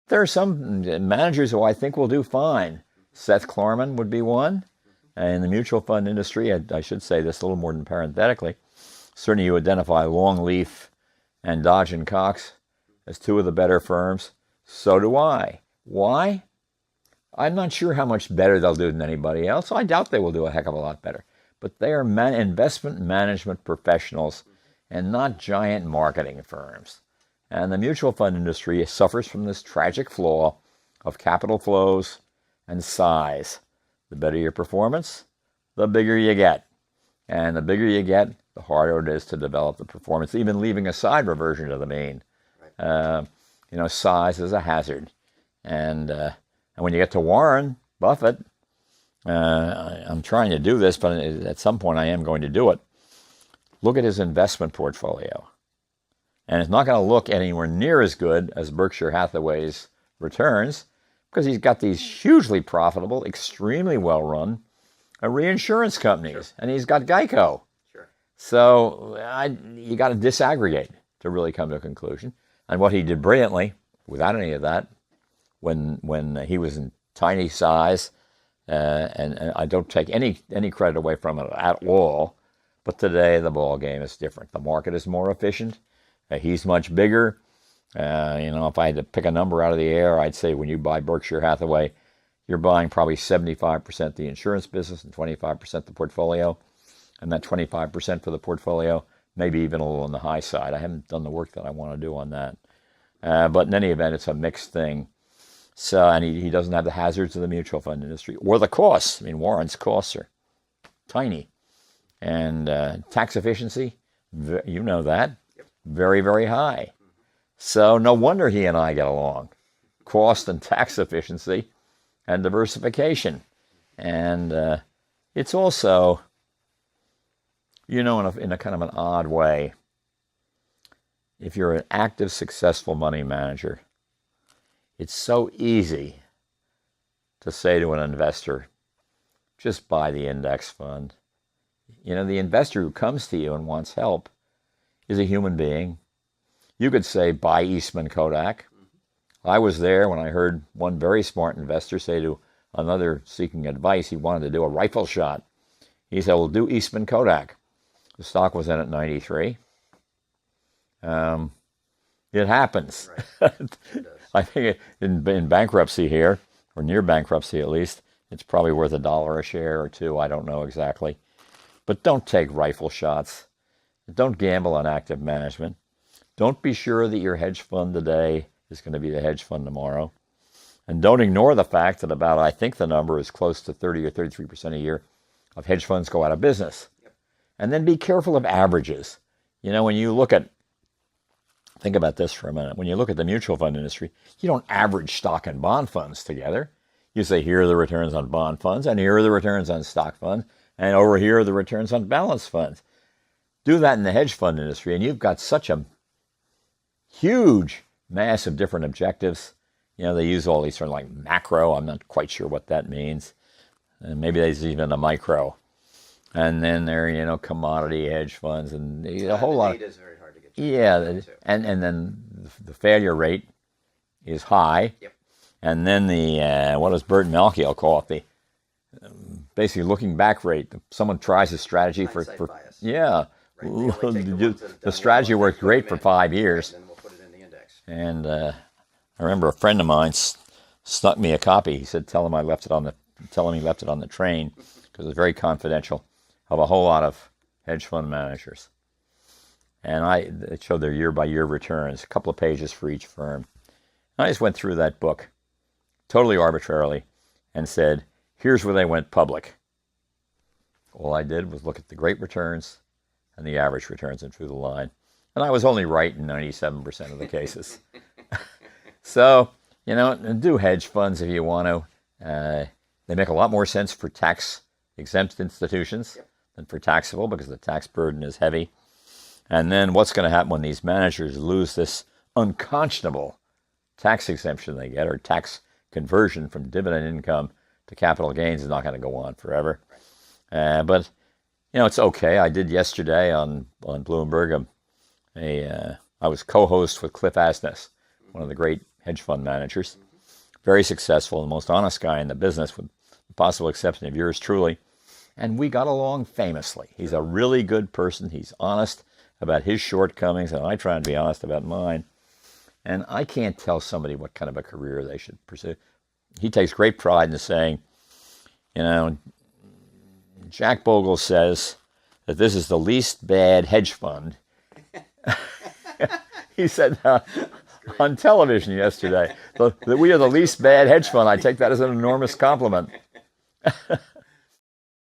There are some managers who I think will do fine. Seth Klarman would be one. In the mutual fund industry, I should say this a little more than parenthetically, certainly you identify Longleaf and Dodge and Cox as two of the better firms. So do I. Why? I'm not sure how much better they'll do than anybody else. I doubt they will do a heck of a lot better. But they are investment management professionals and not giant marketing firms. And the mutual fund industry suffers from this tragic flaw of capital flows and size. The better your performance, the bigger you get. And the bigger you get, the harder it is to develop the performance, even leaving aside reversion to the mean. Right. Size is a hazard. And when you get to Warren Buffett, I'm trying to do this, but at some point I am going to do it. Look at his investment portfolio. And it's not going to look anywhere near as good as Berkshire Hathaway's returns because he's got these hugely profitable, extremely well-run reinsurance companies. Sure. And he's got Geico. Sure. So you got to disaggregate to really come to a conclusion. And what he did brilliantly, without any of that, when he was in tiny size, and I don't take any credit away from it at all, but today the ball game is different. The market is more efficient. He's much bigger. If I had to pick a number out of the air, I'd say when you buy Berkshire Hathaway, you're buying probably 75% the insurance business and 25% the portfolio. And that 25% for the portfolio, maybe even a little on the high side. I haven't done the work that I want to do on that. But in any event, it's a mixed thing. So, and he doesn't have the hazards of the mutual fund industry or the costs. I mean, Warren's costs are tiny. And tax efficiency, you know that, very, very high. So no wonder he and I get along. Cost and tax efficiency and diversification. And it's also, in a kind of an odd way, if you're an active, successful money manager, it's so easy to say to an investor, just buy the index fund. The investor who comes to you and wants help is a human being. You could say, buy Eastman Kodak. I was there when I heard one very smart investor say to another seeking advice, he wanted to do a rifle shot. He said, well, do Eastman Kodak. The stock was in at 93. It happens. Right. It I think in bankruptcy here, or near bankruptcy at least, it's probably worth $1 a share or $2. I don't know exactly. But don't take rifle shots. Don't gamble on active management. Don't be sure that your hedge fund today is going to be the hedge fund tomorrow. And don't ignore the fact that about, I think the number is close to 30 or 33% a year of hedge funds go out of business. Yep. And then be careful of averages. When you look at, think about this for a minute. When you look at the mutual fund industry, you don't average stock and bond funds together. You say, here are the returns on bond funds, and here are the returns on stock funds, and over here are the returns on balanced funds. Do that in the hedge fund industry, and you've got such a huge mass of different objectives. They use all these sort of like macro. I'm not quite sure what that means. And maybe there's even a micro. And then there are, commodity hedge funds and a whole lot. The data is very hard to get. Yeah, and then the failure rate is high. Yep. And then the, what does Bert Malkiel call it? The basically looking back rate. Someone tries a strategy for bias. Yeah. Right. The strategy worked great for 5 years. Then we'll put it in the index. And I remember a friend of mine snuck me a copy. He said, tell him he left it on the train because it's very confidential, of a whole lot of hedge fund managers. And it showed their year-by-year returns, a couple of pages for each firm. And I just went through that book totally arbitrarily and said, here's where they went public. All I did was look at the great returns and the average returns and drew the line. And I was only right in 97% of the cases. So, do hedge funds if you want to. They make a lot more sense for tax-exempt institutions than for taxable because the tax burden is heavy. And then what's going to happen when these managers lose this unconscionable tax exemption they get, or tax conversion from dividend income to capital gains is not going to go on forever. But it's okay. I did yesterday on Bloomberg. I was co-host with Cliff Asness, one of the great hedge fund managers. Very successful, the most honest guy in the business, with the possible exception of yours truly. And we got along famously. He's a really good person. He's honest about his shortcomings, and I try and be honest about mine. And I can't tell somebody what kind of a career they should pursue. He takes great pride in saying, you know, Jack Bogle says that this is the least bad hedge fund. He said on television yesterday that we are the least bad hedge fund. I take that as an enormous compliment.